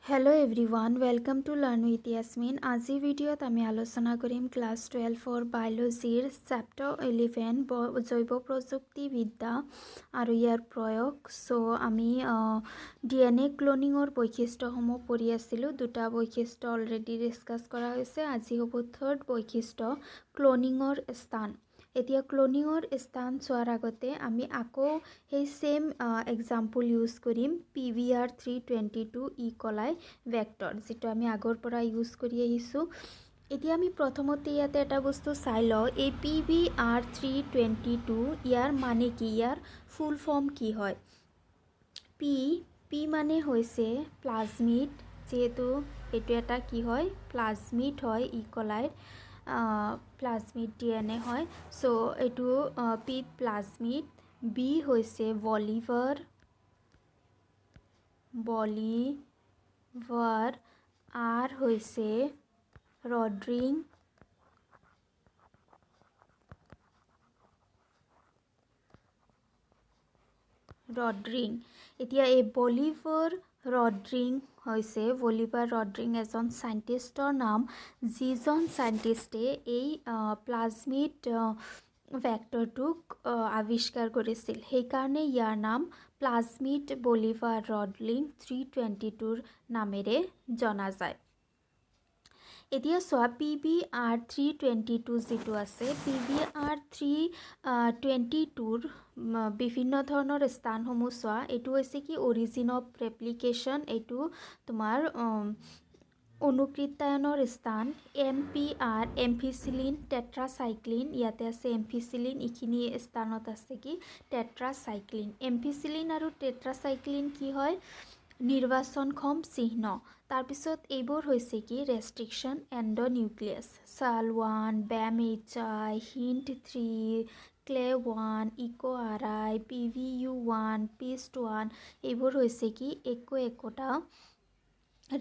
Hello everyone, welcome to Learn with Yasmin. আজি ভিডিওত আমি আলোচনা কৰিম ক্লাস 12 বায়োলজিৰ Chapter 11 জৈৱ প্ৰযুক্তিবিদ্যা আৰু ইয়াৰ প্ৰয়োগ। সো আমি DNA ক্লোনিঙৰ বৈশিষ্ট্যসমূহ পঢ়ি আছিলোঁ। দুটা বৈশিষ্ট্য অলৰেডি ডিসকাস কৰা হৈছে। আজি হ'ব থাৰ্ড বৈশিষ্ট্য ক্লোনিঙৰ স্থান। এতিয়া ক্লোনিঙৰ স্থান চোৱাৰ আগতে আমি আকৌ সেই সেম এক্সাম্পল ইউজ কৰিম PVR 322 ই কলাই ভেক্টৰ, যেটো আমি আগৰ পৰা ইউজ কৰি আহিছোঁ। এতিয়া আমি প্ৰথমতে ইয়াতে এটা বস্তু চাই লওঁ, এই PVR 322 ইয়াৰ মানে কি, ইয়াৰ ফুল ফৰ্ম কি হয়। P মানে হৈছে প্লাজমিড, যেহেতু এইটো এটা কি হয় প্লাজমিড হয়, ই কলাইৰ প্লাজমিড DNA হয়। সো এইটো P প্লাজমিড, B হৈছে বলিভাৰ, R হৈছে ৰড্ৰিং, এতিয়া এই বলিভাৰ ৰড্ৰিং এজন সাইন্টিষ্টৰ নাম, যিজন সাইন্টিষ্টে এই প্লাজমিড ভেক্টৰটোক আৱিষ্কাৰ কৰিছিল। সেইকাৰণে ইয়াৰ নাম প্লাজমিড বলিভাৰ ৰড্ৰিং 322 নামেৰে জনা যায়। এতিয়া চোৱা PVR 322 যেটো আছে, PVR 322 বিভিন্ন ধৰণৰ স্থানসমূহ চোৱা। এইটো হৈছে কি অৰিজিন অফ ৰেপ্লিকেশ্যন, এইটো তোমাৰ অনুকৃতায়নৰ স্থান। MPR এম্ফিচিলিন টেট্ৰাচাইক্লিন, ইয়াতে আছে এম্ফিচিলিন, এইখিনি স্থানত আছে কি টেট্ৰাচাইক্লিন। এম্ফিচিলিন আৰু টেট্ৰাচাইক্লিন কি হয়, নিৰ্বাচনক্ষম চিহ্ন। তাৰপিছত এইবোৰ হৈছে কি restriction এণ্ডোনিউক্লিয়াছ, SAL1, BAM-HI, HINT3, CLE1, EcoRI, PVU1, PIST1, এইবোৰ হৈছে কি একোটা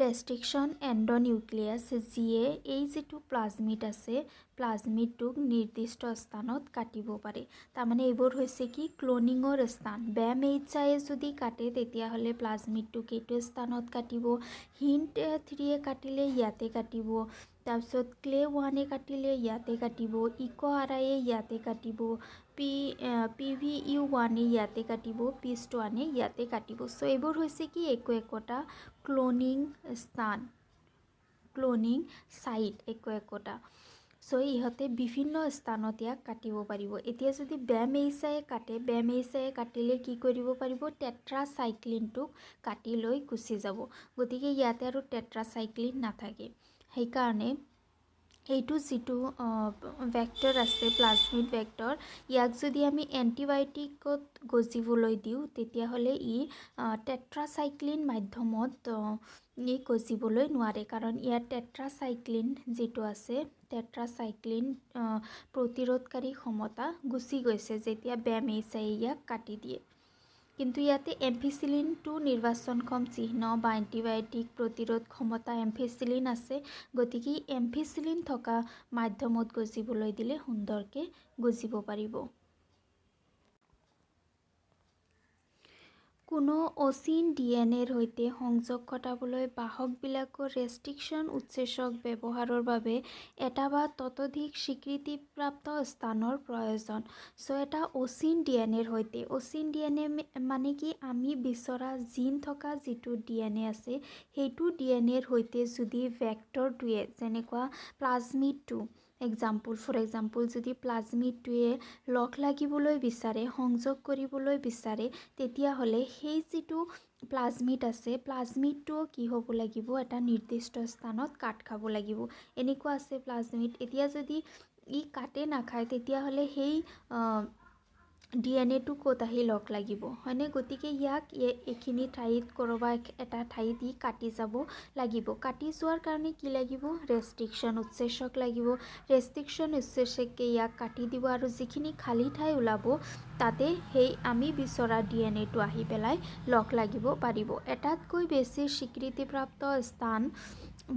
ৰেষ্ট্ৰিকশ্যন এণ্ডোনিউক্লিয়াছ, যিয়ে এই যেটো প্লাজমিড আছে প্লাজমিডটোক নিৰ্দিষ্ট স্থানত কাটিব পাৰে। তাৰমানে এইবোৰ হৈছে কি ক্লোনিঙৰ স্থান। BAM-HI যদি কাটে তেতিয়াহ'লে প্লাজমিডটোক এইটো স্থানত কাটিব, HINT3 কাটিলে ইয়াতে কাটিব, তাৰপিছত CLE1 কাটিলে ইয়াতে কাটিব, EcoRI ইয়াতে কাটিব, PVU1 ইয়াতে কাটিব, PIST1 ইয়াতে কাটিব। সো এইবোৰ হৈছে কি একোটা ক্লোনিং স্থান, ক্লোনিং সাইট একোটা। সো ইহঁতে বিভিন্ন স্থানত ইয়াক কাটিব পাৰিব। এতিয়া যদি BAM-HI কাটে, BAM-HI কাটিলে কি কৰিব পাৰিব, টেট্ৰাচাইক্লিনটোক কাটি লৈ গুচি যাব। গতিকে ইয়াতে আৰু টেট্ৰাচাইক্লিন নাথাকে। সেইকাৰণে এইটো যেটো ভেক্টৰ আছে প্লাজমিড ভেক্টৰ, ইয়াক যদি আমি এণ্টিবায়'টিকত গজিবলৈ দিওঁ তেতিয়াহ'লে ই টেট্ৰাচাইক্লিন মাধ্যমত ই গজিবলৈ নোৱাৰে, কাৰণ ইয়াৰ টেট্ৰাচাইক্লিন যেটো আছে টেট্ৰাচাইক্লিন প্ৰতিৰোধকাৰী ক্ষমতা গুচি গৈছে যেতিয়া BAM-HI ইয়াক কাটি দিয়ে। কিন্তু ইয়াতে এম্ফিচিলিনটো নিৰ্বাচনক্ষম চিহ্ন বা এণ্টিবায়'টিক প্ৰতিৰোধ ক্ষমতা এম্ফিচিলিন আছে, গতিকে এম্ফিচিলিন থকা মাধ্যমত গজিবলৈ দিলে সুন্দৰকে গজিব পাৰিব। কোনো অচিন DNAৰ সৈতে সংযোগ ঘটাবলৈ বাহকবিলাকৰ ৰেষ্ট্ৰিকশ্যন উৎসেচক ব্যৱহাৰৰ বাবে এটা বা ততোধিক স্বীকৃতিপ্ৰাপ্ত স্থানৰ প্ৰয়োজন। সো এটা অচিন DNAৰ সৈতে, অচিন DNA মানে কি আমি বিচৰা জিন থকা যেটো DNA আছে সেইটো DNAৰ সৈতে যদি ভেক্টৰটোৱে, যেনেকুৱা প্লাজমিডটো ফৰ এক্সাম্পল যদি প্লাজমিডটোৱে লগ লাগিবলৈ বিচাৰে, সংযোগ কৰিবলৈ বিচাৰে, তেতিয়াহ'লে সেই যেটো প্লাজমিড আছে প্লাজমিডটো কি হ'ব লাগিব, এটা নিৰ্দিষ্ট স্থানত কাট খাব লাগিব। এনেকুৱা আছে প্লাজমিড, এতিয়া যদি ই কাটে নাখায় তেতিয়াহ'লে সেই DNA টো ক'ত আহি লগ লাগিব, হয়নে? গতিকে ইয়াক এইখিনি ঠাইত কৰবাত এটা ঠাইত ই কাটি যাব লাগিব। কাটি যোৱাৰ কাৰণে কি লাগিব, ৰেষ্ট্ৰিকশ্যন উৎসেচক লাগিব। ৰেষ্ট্ৰিকশ্যন উৎসেচকে ইয়াক কাটি দিব আৰু যিখিনি খালী ঠাই ওলাব তাতে সেই আমি বিচৰা DNAটো আহি পেলাই লগ লাগিব পাৰিব। এটাতকৈ বেছি স্বীকৃতিপ্ৰাপ্ত স্থান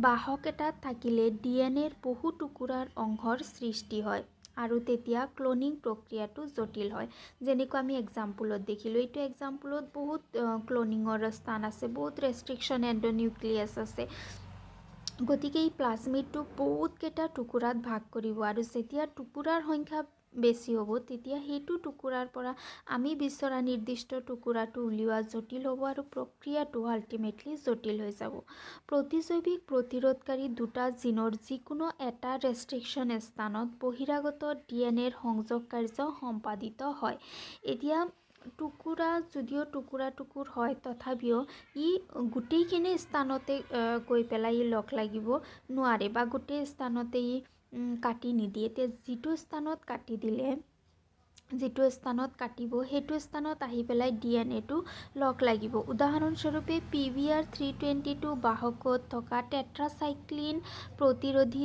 বাহক এটাত থাকিলে DNAৰ বহু টুকুৰাৰ অংশৰ সৃষ্টি হয় আৰু তেতিয়া ক্লোনিং প্ৰক্ৰিয়াটো জটিল হয়। যেনেকৈ আমি এক্সাম্পলত দেখিলোঁ, এইটো এক্সাম্পলত বহুত ক্লোনিঙৰ স্থান আছে, বহুত ৰেষ্ট্ৰিকশ্যন এণ্ডনিউক্লিয়াছ আছে। গতিকে এই প্লাজমিডটো বহুতকেইটা টুকুৰাত ভাগ কৰিব, আৰু যেতিয়া টুকুৰাৰ সংখ্যা বেছি হ'ব তেতিয়া সেইটো টুকুৰাৰ পৰা আমি বিচৰা নিৰ্দিষ্ট টুকুৰাটো উলিওৱা জটিল হ'ব, আৰু প্ৰক্ৰিয়াটো আল্টিমেটলি জটিল হৈ যাব। প্ৰতিজৈৱিক প্ৰতিৰোধকাৰী দুটা জিনৰ যিকোনো এটা ৰেষ্ট্ৰিকশ্যন স্থানত বহিৰাগত ডিএনএৰ সংযোগ কাৰ্য সম্পাদিত হয়। এতিয়া টুকুৰা যদিও টুকুৰ হয়, তথাপিও ই গোটেইখিনি স্থানতে গৈ পেলাই লগ লাগিব নোৱাৰে, বা গোটেই স্থানতে কাটি নিদিয়ে। এতিয়া যিটো স্থানত কাটি দিলে, যিটো স্থানত কাটিব সেইটো স্থানত আহি পেলাই ডিএনএটো লগ লাগিব। উদাহৰণস্বৰূপে PVR 322 বাহকত থকা টেট্ৰাচাইক্লিন প্ৰতিৰোধী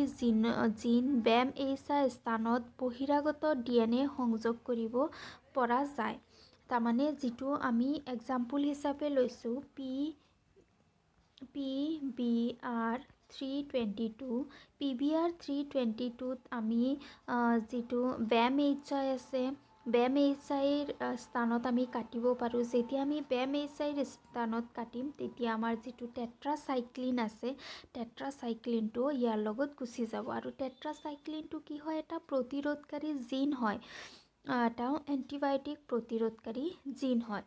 জিন BAM-HA স্থানত বহিৰাগত ডিএনএ সংযোগ কৰিব পৰা যায়। তাৰমানে যিটো আমি এক্সাম্পল হিচাপে লৈছোঁ PVR 322, PVR 322ত আমি যিটো BAM-HA আছে, BAM-HAৰ স্থানত আমি কাটিব পাৰোঁ। যেতিয়া আমি BAM-HAৰ স্থানত কাটিম তেতিয়া আমাৰ যিটো টেট্ৰাচাইক্লিন আছে, টেট্ৰাচাইক্লিনটো ইয়াৰ লগত গুচি যাব। আৰু টেট্ৰাচাইক্লিনটো কি হয়, এটা প্ৰতিৰোধকাৰী জিন হয়, এটা এণ্টিবায়'টিক প্ৰতিৰোধকাৰী জিন হয়।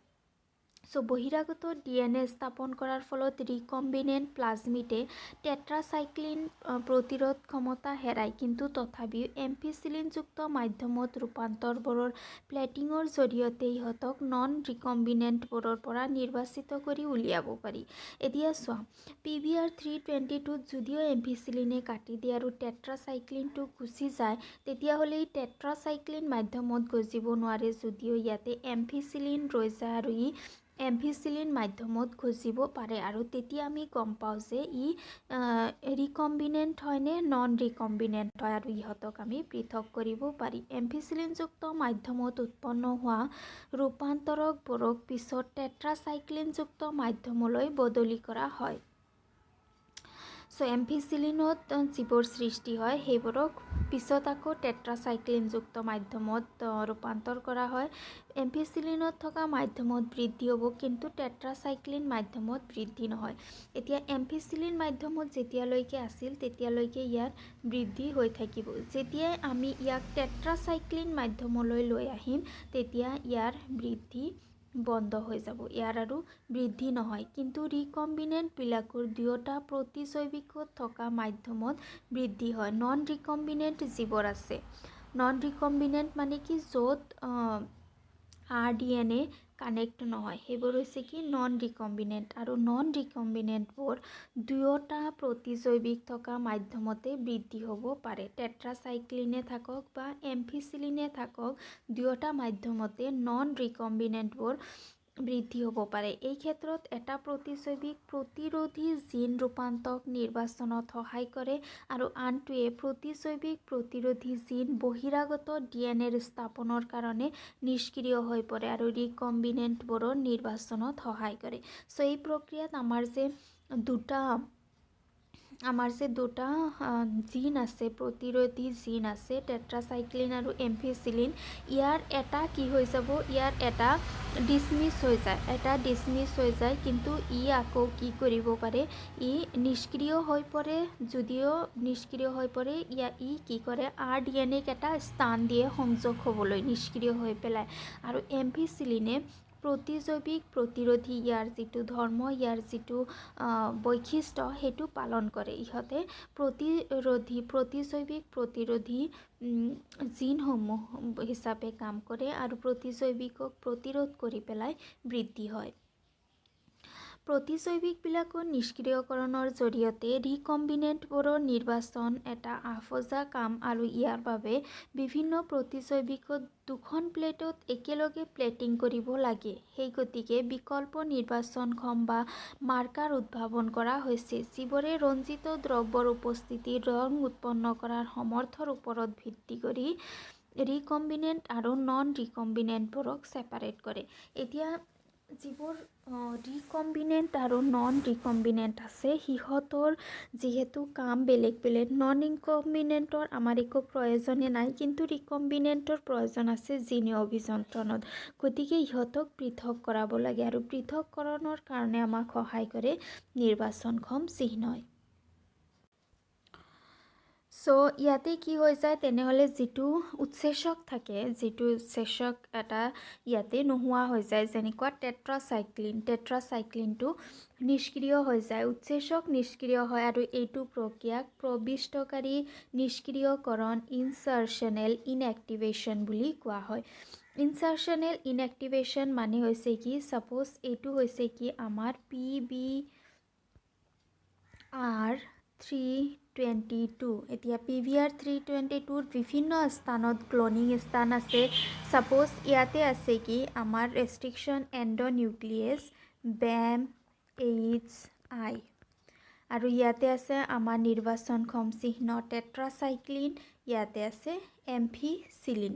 চ' বহিৰাগত ডিএনএ স্থাপন কৰাৰ ফলত ৰিকম্বিনেণ্ট প্লাজমিডে টেট্ৰাচাইক্লিন প্ৰতিৰোধ ক্ষমতা হেৰায়, কিন্তু তথাপিও এম্ফিচিলিনযুক্ত মাধ্যমত ৰূপান্তৰবোৰৰ প্লেটিঙৰ জৰিয়তে ইহঁতক নন ৰিকম্বিনেণ্টবোৰৰ পৰা নিৰ্বাচিত কৰি উলিয়াব পাৰি। এতিয়া চোৱা, PVR 322ত যদিও এম্ফিচিলিনে কাটি দিয়ে আৰু টেট্ৰাচাইক্লিনটো গুচি যায়, তেতিয়াহ'লে এই টেট্ৰাচাইক্লিন মাধ্যমত গজিব নোৱাৰে, যদিও ইয়াতে এম্ফিচিলিন ৰৈ যায় আৰু ই এম্ফিচিলিন মাধ্যমত গজিব পাৰে। আৰু তেতিয়া আমি গম পাওঁ যে ই ৰিকম্বিনেণ্ট হয় নে নন ৰিকম্বিনেণ্ট হয়, আৰু ইহঁতক আমি পৃথক কৰিব পাৰি। এম্ফিচিলিনযুক্ত মাধ্যমত উৎপন্ন হোৱা ৰূপান্তৰকবোৰক পিছত টেট্ৰাচাইক্লিনযুক্ত মাধ্যমলৈ বদলি কৰা হয়। চ' এম্ফিচিলিনত যিবোৰ সৃষ্টি হয় সেইবোৰক পিছত আকৌ টেট্ৰাচাইক্লিনযুক্ত মাধ্যমত ৰূপান্তৰ কৰা হয়। এম্ফিচিলিনত থকা মাধ্যমত বৃদ্ধি হ'ব, কিন্তু টেট্ৰাচাইক্লিন মাধ্যমত বৃদ্ধি নহয়। এতিয়া এম্ফিচিলিন মাধ্যমত যেতিয়ালৈকে আছিল তেতিয়ালৈকে ইয়াৰ বৃদ্ধি হৈ থাকিব। যেতিয়াই আমি ইয়াক টেট্ৰাচাইক্লিন মাধ্যমলৈ লৈ আহিম তেতিয়া ইয়াৰ বৃদ্ধি বন্ধ হৈ যাব, ইয়াৰ আৰু বৃদ্ধি নহয়। কিন্তু ৰিকম্বিনেণ্টবিলাকৰ দুয়োটা প্ৰতিজৈৱিকত থকা মাধ্যমত বৃদ্ধি হয়। নন ৰিকম্বিনেণ্ট যিবোৰ আছে, নন ৰিকম্বিনেণ্ট মানে কি, য'ত RDNA কানেক্ট নহয়, সেইবোৰ হৈছে কি নন ৰিকম্বিনেণ্ট। আৰু নন ৰিকম্বিনেণ্টবোৰ দুয়োটা প্ৰতিজৈৱিক থকা মাধ্যমতে বৃদ্ধি হ'ব পাৰে। টেট্ৰাচাইক্লিনে থাকক বা এম্ফিচিলিনে থাকক, দুয়োটা মাধ্যমতে নন ৰিকম্বিনেণ্টবোৰ বৃদ্ধি হ'ব পাৰে। এই ক্ষেত্ৰত এটা প্ৰতিজৈৱিক প্ৰতিৰোধী জিন ৰূপান্তক নিৰ্বাচনত সহায় কৰে, আৰু আনটোৱে প্ৰতিজৈৱিক প্ৰতিৰোধী জিন বহিৰাগত ডিএনএৰ স্থাপনৰ কাৰণে নিষ্ক্ৰিয় হৈ পৰে আৰু ৰিকম্বিনেণ্টবোৰৰ নিৰ্বাচনত সহায় কৰে। চ' এই প্ৰক্ৰিয়াত আমাৰ যে দুটা জিন আছে, প্ৰতিৰোধী জিন আছে, টেট্ৰাচাইক্লিন আৰু এম্ফিচিলিন, ইয়াৰ এটা কি হৈ যাব, ইয়াৰ এটা ডিছমিছ হৈ যায়, কিন্তু ই আকৌ কি কৰিব পাৰে, ই নিষ্ক্ৰিয় হৈ পৰে। যদিও নিষ্ক্ৰিয় হৈ পৰে, ই কি কৰে, RDNAক এটা স্থান দিয়ে সংযোগ হ'বলৈ, নিষ্ক্ৰিয় হৈ পেলাই। আৰু এম্ফিচিলিনে প্ৰতিজৈৱিক প্ৰতিৰোধী, ইয়াৰ যিটো ধৰ্ম, ইয়াৰ যিটো বৈশিষ্ট্য, সেইটো পালন কৰে। ইহঁতে প্ৰতিজৈৱিক প্ৰতিৰোধী জিনসমূহ হিচাপে কাম কৰে আৰু প্ৰতিজৈৱিকক প্ৰতিৰোধ কৰি পেলাই বৃদ্ধি হয়। প্ৰতিজৈৱিকবিলাকৰ নিষ্ক্ৰিয়কৰণৰ জৰিয়তে ৰিকম্বিনেণ্টবোৰৰ নিৰ্বাচন এটা আফজা কাম, আৰু ইয়াৰ বাবে বিভিন্ন প্ৰতিজৈৱিকত দুখন প্লেটত একেলগে প্লেটিং কৰিব লাগে। সেই গতিকে বিকল্প নিৰ্বাচনক্ষম বা মাৰ্কাৰ উদ্ভাৱন কৰা হৈছে, যিবোৰে ৰঞ্জিত দ্ৰব্যৰ উপস্থিতিত ৰং উৎপন্ন কৰাৰ সামৰ্থ্যৰ ওপৰত ভিত্তি কৰি ৰিকম্বিনেণ্ট আৰু নন ৰিকম্বিনেণ্টবোৰক ছেপাৰেট কৰে। এতিয়া যিবোৰ ৰিকম্বিনেণ্ট আৰু নন ৰিকম্বিনেণ্ট আছে সিহঁতৰ যিহেতু কাম বেলেগ বেলেগ। নন ৰিকম্বিনেণ্টৰ আমাৰ একো প্ৰয়োজনে নাই, কিন্তু ৰিকম্বিনেণ্টৰ প্ৰয়োজন আছে জিনীয় অভিযন্ত্ৰণত। গতিকে ইহঁতক পৃথক কৰাব লাগে আৰু পৃথককৰণৰ কাৰণে আমাক সহায় কৰে নিৰ্বাচনক্ষম চিহ্নই। চ' ইয়াতে কি হৈ যায়, তেনেহ'লে যিটো উৎসেচক থাকে, যিটো উৎসেচক এটা ইয়াতে নোহোৱা হৈ যায়, যেনেকুৱা টেট্ৰাচাইক্লিনটো নিষ্ক্ৰিয় হৈ যায়, উৎসেচক নিষ্ক্ৰিয় হয় আৰু এইটো প্ৰক্ৰিয়াক প্ৰবিষ্টকাৰী নিষ্ক্ৰিয়কৰণ ইনচাৰ্চনেল ইনএক্টিভেশ্যন বুলি কোৱা হয়। ইনচাৰ্চনেল ইনএক্টিভেশ্যন মানে হৈছে কি, ছাপ'জ এইটো হৈছে কি আমাৰ PBR322। এতিয়া PBR322ৰ বিভিন্ন স্থানত ক্লনিং স্থান আছে। ছাপ'জ ইয়াতে আছে কি আমাৰ ৰেষ্ট্ৰিকশ্যন এণ্ডনিউক্লিয়াছ BAM-HI আৰু ইয়াতে আছে আমাৰ নিৰ্বাচনক্ষম চিহ্ন টেট্ৰাচাইক্লিন, ইয়াতে আছে এম্ফিচিলিন।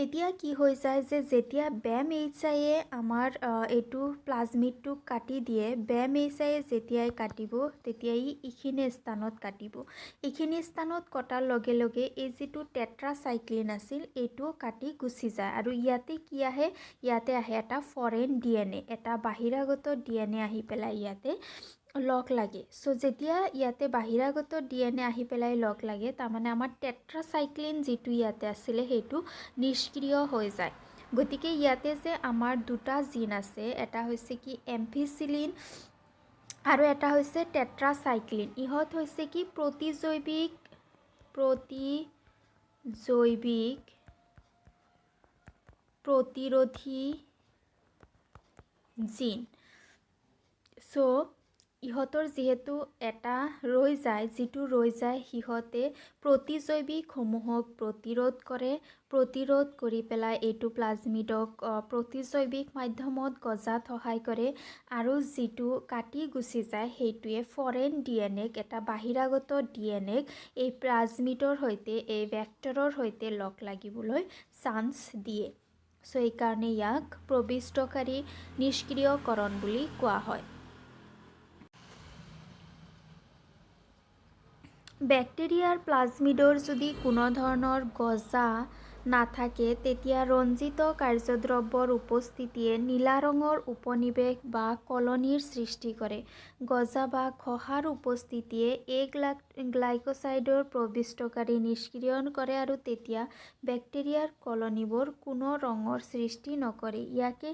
এতিয়া কি হৈ যায় যে যেতিয়া BAM-HIয়ে আমাৰ এইটো প্লাজমিডটোক কাটি দিয়ে, BAM-HIয়ে যেতিয়াই কাটিব তেতিয়াই এইখিনি স্থানত কাটিব। এইখিনি স্থানত কটাৰ লগে লগে এই যিটো টেট্ৰাচাইক্লিন আছিল এইটো কাটি গুচি যায় আৰু ইয়াতে কি আহে, ইয়াতে আহে এটা ফৰেন DNA, এটা বাহিৰাগত DNA আহি পেলাই ইয়াতে লগ লাগে। চ' যেতিয়া ইয়াতে বাহিৰাগত DNA আহি পেলাই লগ লাগে, তাৰমানে আমাৰ টেট্ৰাচাইক্লিন যিটো ইয়াতে আছিলে সেইটো নিষ্ক্ৰিয় হৈ যায়। গতিকে ইয়াতে যে আমাৰ দুটা জিন আছে, এটা হৈছে কি এম্ফিচিলিন আৰু এটা হৈছে টেট্ৰাচাইক্লিন। ইহঁত হৈছে কি প্ৰতিজৈৱিক প্ৰতিৰোধী জিন। চ' ইহঁতৰ যিহেতু এটা ৰৈ যায়, যিটো ৰৈ যায় সিহঁতে প্ৰতিজৈৱিকসমূহক প্ৰতিৰোধ কৰি পেলাই এইটো প্লাজমিডক প্ৰতিজৈৱিক মাধ্যমত গজাত সহায় কৰে আৰু যিটো কাটি গুচি যায় সেইটোৱে ফৰেন DNAক, এটা বাহিৰাগত DNAক এই প্লাজমিডৰ সৈতে, এই ভেক্টৰৰ সৈতে লগ লাগিবলৈ চান্স দিয়ে। চ' এইকাৰণে ইয়াক প্ৰবিষ্টকাৰী নিষ্ক্ৰিয়কৰণ বুলি কোৱা হয়। বেক্টেৰিয়াৰ প্লাজমিডৰ যদি কোনো ধৰণৰ গজা নাথাকে তেতিয়া ৰঞ্জিত কাৰ্যদ্ৰব্যৰ উপস্থিতিয়ে নীলা ৰঙৰ উপনিৱেশ বা কলনীৰ সৃষ্টি কৰে। গজা বা ঘঁহাৰ উপস্থিতিয়ে এই গ্লাইক'চাইডৰ প্ৰবিষ্টকাৰী নিষ্ক্ৰিয়ণ কৰে আৰু তেতিয়া বেক্টেৰিয়াৰ কলনীবোৰ কোনো ৰঙৰ সৃষ্টি নকৰে। ইয়াকে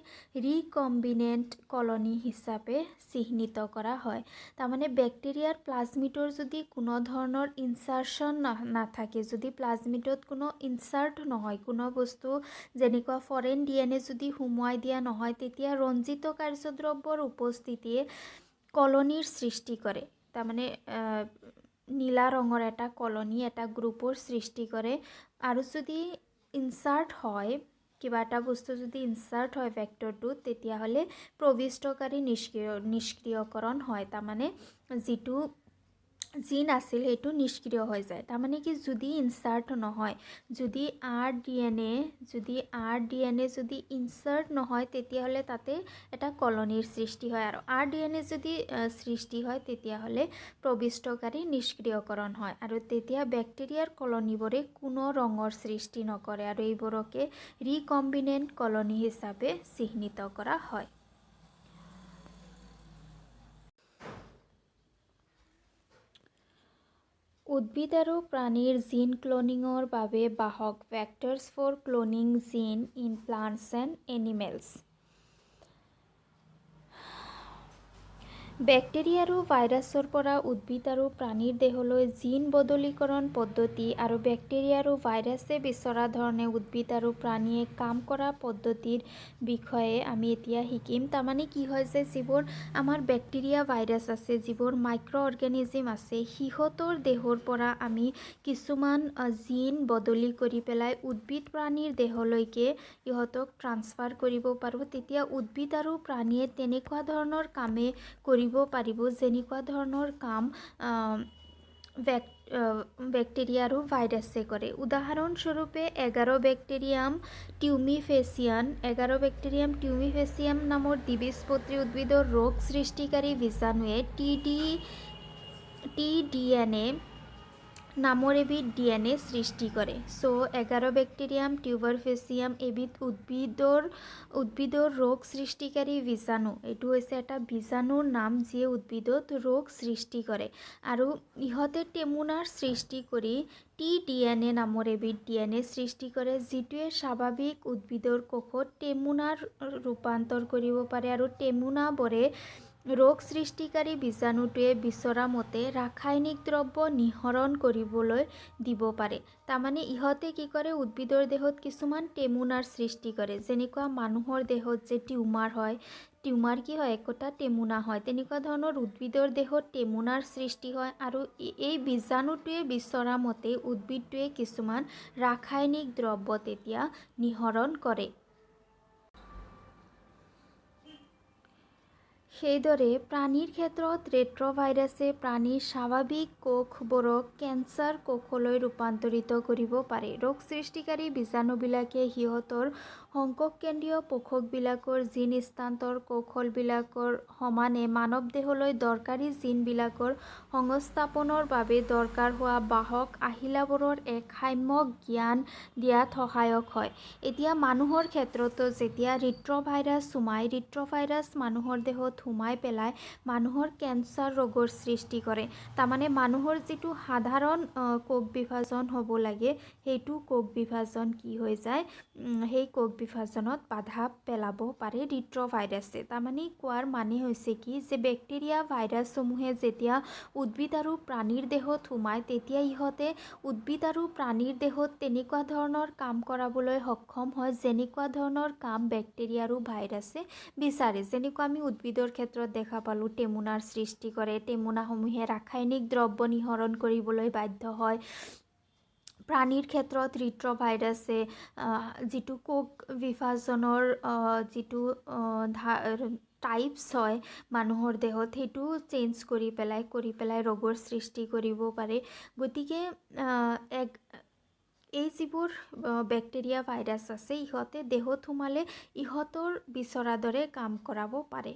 ৰিকম্বিনেণ্ট কলনী হিচাপে চিহ্নিত কৰা হয়। তাৰমানে বেক্টেৰিয়াৰ প্লাজমিডৰ যদি কোনো ধৰণৰ ইনচাৰ্চন নাথাকে, যদি প্লাজমিডত কোনো ইনচাৰ্ট নহয়, কোনো বস্তু যেনেকুৱা ফৰেন DNA যদি সুমুৱাই দিয়া নহয়, তেতিয়া ৰঞ্জিত কাৰ্যদ্ৰব্যৰ উপস্থিতিয়ে কলনীৰ সৃষ্টি কৰে। তাৰমানে নীলা ৰঙৰ এটা কলনী, এটা গ্ৰুপৰ সৃষ্টি কৰে। আৰু যদি ইনচাৰ্ট হয়, কিবা এটা বস্তু যদি ইনচাৰ্ট হয় ভেক্টৰটোত, তেতিয়াহ'লে প্ৰবিষ্টকাৰী নিষ্ক্ৰিয়কৰণ হয়। তাৰমানে যিটো জিন আছিল সেইটো নিষ্ক্ৰিয় হৈ যায়। তাৰমানে কি যদি ইনচাৰ্ট নহয়, যদি RDNA যদি ইনচাৰ্ট নহয় তেতিয়াহ'লে তাতে এটা কলনীৰ সৃষ্টি হয় আৰু RDNA যদি সৃষ্টি হয় তেতিয়াহ'লে প্ৰবিষ্টকাৰী নিষ্ক্ৰিয়কৰণ হয় আৰু তেতিয়া বেক্টেৰিয়াৰ কলনীবোৰে কোনো ৰঙৰ সৃষ্টি নকৰে আৰু এইবোৰকে ৰিকম্বিনেণ্ট কলনী হিচাপে চিহ্নিত কৰা হয়। উদ্ভিদ আৰু প্ৰাণীৰ জিন ক্লোনিঙৰ বাবে বাহক vectors for cloning gene in plants and animals. Bacteria আৰু ভাইৰাছৰ পৰা উদ্ভিদ আৰু প্ৰাণীৰ দেহলৈ জিন বদলীকৰণ পদ্ধতি আৰু বেক্টেৰিয়া আৰু ভাইৰাছে বিচৰা ধৰণে উদ্ভিদ আৰু প্ৰাণীয়ে কাম কৰা পদ্ধতিৰ বিষয়ে আমি এতিয়া শিকিম। তাৰমানে কি হৈছে, যিবোৰ আমাৰ বেক্টেৰিয়া ভাইৰাছ আছে, যিবোৰ মাইক্ৰ' অৰ্গেনিজিম আছে, সিহঁতৰ দেহৰ পৰা আমি কিছুমান জিন বদলি কৰি পেলাই উদ্ভিদ প্ৰাণীৰ দেহলৈকে ইহঁতক ট্ৰান্সফাৰ কৰিব পাৰোঁ। তেতিয়া উদ্ভিদ আৰু প্ৰাণীয়ে তেনেকুৱা ধৰণৰ কামে কৰিব পাৰিব যেনেকুৱা ধৰণৰ কাম ব্যাকটেৰিয়া আৰু ভাইৰাছে কৰে। উদাহৰণস্বৰূপে 11 বেক্টেৰিয়াম টিউমিফেচিয়াম নামৰ দ্বিবীজপত্ৰী উদ্ভিদৰ ৰোগ সৃষ্টিকাৰী বীজাণুৱে টিডিএনএ নামৰ এবিধ ডিএনএ সৃষ্টি কৰে। চ' 11 বেক্টেৰিয়াম টিউবাৰফেচিয়াম এবিধ উদ্ভিদৰ ৰোগ সৃষ্টিকাৰী বীজাণু। এইটো হৈছে এটা বীজাণুৰ নাম যিয়ে উদ্ভিদত ৰোগ সৃষ্টি কৰে আৰু ইহঁতে টেমুনাৰ সৃষ্টি কৰি টিডিএনএ নামৰ এবিধ ডিএনএ সৃষ্টি কৰে, যিটোৱে স্বাভাৱিক উদ্ভিদৰ কোষত টেমুনাৰ ৰূপান্তৰ কৰিব পাৰে আৰু টেমুনাবোৰে ৰোগ সৃষ্টিকাৰী বীজাণুটোৱে বিচৰা মতে ৰাসায়নিক দ্ৰব্য নিঃসৰণ কৰিবলৈ দিব পাৰে। তাৰমানে ইহঁতে কি কৰে, উদ্ভিদৰ দেহত কিছুমান টেমুনাৰ সৃষ্টি কৰে। যেনেকুৱা মানুহৰ দেহত যে টিউমাৰ হয়, টিউমাৰ কি হয়, একোটা টেমুনা হয়। তেনেকুৱা ধৰণৰ উদ্ভিদৰ দেহত টেমুনাৰ সৃষ্টি হয় আৰু এই বীজাণুটোৱে বিচৰা মতে উদ্ভিদটোৱে কিছুমান ৰাসায়নিক দ্ৰব্য তেতিয়া নিঃসৰণ কৰে। সেইদৰে প্ৰাণীৰ ক্ষেত্ৰত ৰেট্ৰভাইৰাছে প্ৰাণীৰ স্বাভাৱিক কোষবোৰক কেঞ্চাৰ কোষলৈ ৰূপান্তৰিত কৰিব পাৰে। ৰোগ সৃষ্টিকাৰী বীজাণুবিলাকে সিহঁতৰ সংকোষকেন্দ্ৰীয় পোষকবিলাকৰ জিন স্থানান্তৰ কৌশলবিলাকৰ সমানে মানৱ দেহলৈ দৰকাৰী জিনবিলাকৰ সংস্থাপনৰ বাবে দৰকাৰ হোৱা বাহক আহিলাবোৰৰ এক সাম্যক জ্ঞান দিয়াত সহায়ক হয়। এতিয়া মানুহৰ ক্ষেত্ৰতো যেতিয়া ৰেট্ৰভাইৰাছ মানুহৰ দেহত সোমাই পেলাই মানুহৰ কেঞ্চাৰ ৰোগৰ সৃষ্টি কৰে। তাৰমানে মানুহৰ যিটো সাধাৰণ কোষ বিভাজন হ'ব লাগে, সেইটো কোষ বিভাজন কি হৈ যায়, সেই কোষ বিভাজনত বাধা পেলাব পাৰে ৰেট্ৰভাইৰাছে। তাৰমানে কোৱাৰ মানে হৈছে কি যে বেক্টেৰিয়া ভাইৰাছসমূহে যেতিয়া উদ্ভিদ আৰু প্ৰাণীৰ দেহত সোমায়, তেতিয়া ইহঁতে উদ্ভিদ আৰু প্ৰাণীৰ দেহত তেনেকুৱা ধৰণৰ কাম কৰাবলৈ সক্ষম হয়, যেনেকুৱা ধৰণৰ কাম বেক্টেৰিয়া আৰু ভাইৰাছে বিচাৰে। যেনেকুৱা আমি উদ্ভিদৰ ক্ষেত্ৰত দেখা পালোঁ, টেমুনাৰ সৃষ্টি কৰে, টেমুনাসমূহে ৰাসায়নিক দ্ৰব্য নিঃসৰণ কৰিবলৈ বাধ্য হয়। প্ৰাণীৰ ক্ষেত্ৰত ৰেট্ৰভাইৰাছে যিটো কোষ বিভাজনৰ যিটো টাইপছ হয় মানুহৰ দেহত, সেইটো চেঞ্জ কৰি পেলাই ৰোগৰ সৃষ্টি কৰিব পাৰে। গতিকে এই যিবোৰ বেক্টেৰিয়া ভাইৰাছ আছে, ইহঁতে দেহত সোমালে ইহঁতৰ বিচৰা দৰে কাম কৰাব পাৰে।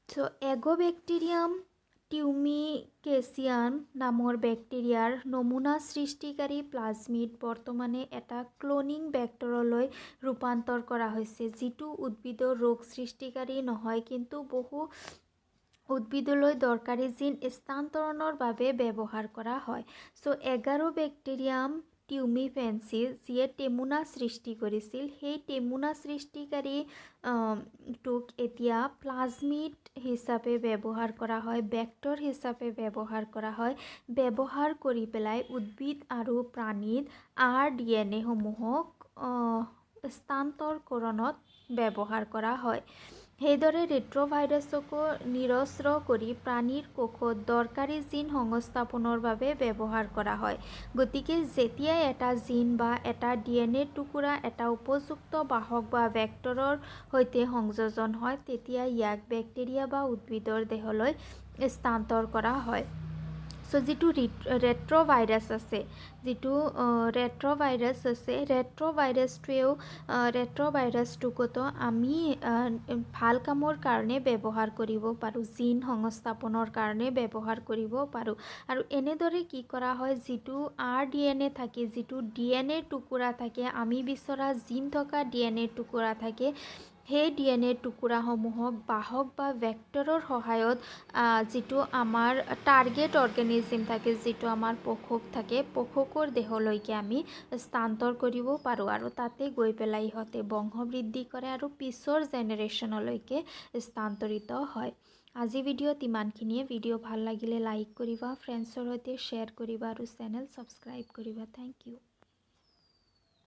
চ' এগ'বেক্টেৰিয়াম টিউমিফেচিয়াম নামৰ বেক্টেৰিয়াৰ নমুনা সৃষ্টিকাৰী প্লাজমিড বৰ্তমানে এটা ক্লোনিং ভেক্টৰলৈ ৰূপান্তৰ কৰা হৈছে, যিটো উদ্ভিদৰ ৰোগ সৃষ্টিকাৰী নহয়, কিন্তু বহু উদ্ভিদলৈ দৰকাৰী জিন স্থানান্তৰণৰ বাবে ব্যৱহাৰ কৰা হয়। চ' 11 বেক্টেৰিয়াম টিউমিফেচিয়াম যিয়ে টেমুনা সৃষ্টি কৰিছিল, সেই টেমুনা সৃষ্টিকাৰী টোক এতিয়া প্লাজমিড হিচাপে ব্যৱহাৰ কৰা হয়, ভেক্টৰ হিচাপে ব্যৱহাৰ কৰা হয়। ব্যৱহাৰ কৰি পেলাই উদ্ভিদ আৰু প্ৰাণীত RDNA সমূহক স্থানান্তৰকৰণত ব্যৱহাৰ কৰা হয়। সেইদৰে ৰেট্ৰভাইৰাছকো নিৰস্ত্ৰ কৰি প্ৰাণীৰ কোষত দৰকাৰী জিন সংস্থাপনৰ বাবে ব্যৱহাৰ কৰা হয়। গতিকে যেতিয়াই এটা জিন বা এটা DNA টুকুৰা এটা উপযুক্ত বাহক বা ভেক্টৰৰ সৈতে সংযোজন হয়, তেতিয়া ইয়াক বেক্টেৰিয়া বা উদ্ভিদৰ দেহলৈ স্থানান্তৰ কৰা হয়। চ' যিটো ৰেট্ৰভাইৰাছ আছে, ৰেট্ৰভাইৰাছটোকতো আমি ভাল কামৰ কাৰণে ব্যৱহাৰ কৰিব পাৰোঁ, জিন সংস্থাপনৰ কাৰণে ব্যৱহাৰ কৰিব পাৰোঁ। আৰু এনেদৰে কি কৰা হয়, যিটো RDNA থাকে, যিটো DNA টুকুৰা থাকে, আমি বিচৰা জিন থকা DNA টুকুৰা থাকে, সেই DNA টুকুৰাসমূহক বাহক বা ভেক্টৰৰ সহায়ত যিটো আমাৰ টাৰ্গেট অৰ্গেনিজিম থাকে, যিটো আমাৰ পোষক থাকে, পোষকৰ দেহলৈকে আমি স্থানান্তৰ কৰিব পাৰোঁ আৰু তাতে গৈ পেলাই ইহঁতে বংশবৃদ্ধি কৰে আৰু পিছৰ জেনেৰেশ্যনলৈকে স্থানান্তৰিত হয়। আজি ভিডিঅ'ত ইমানখিনিয়ে। ভিডিঅ' ভাল লাগিলে লাইক কৰিবা, ফ্ৰেণ্ডছৰ সৈতে শ্বেয়াৰ কৰিবা আৰু চেনেল ছাবস্ক্ৰাইব কৰিবা। Thank U.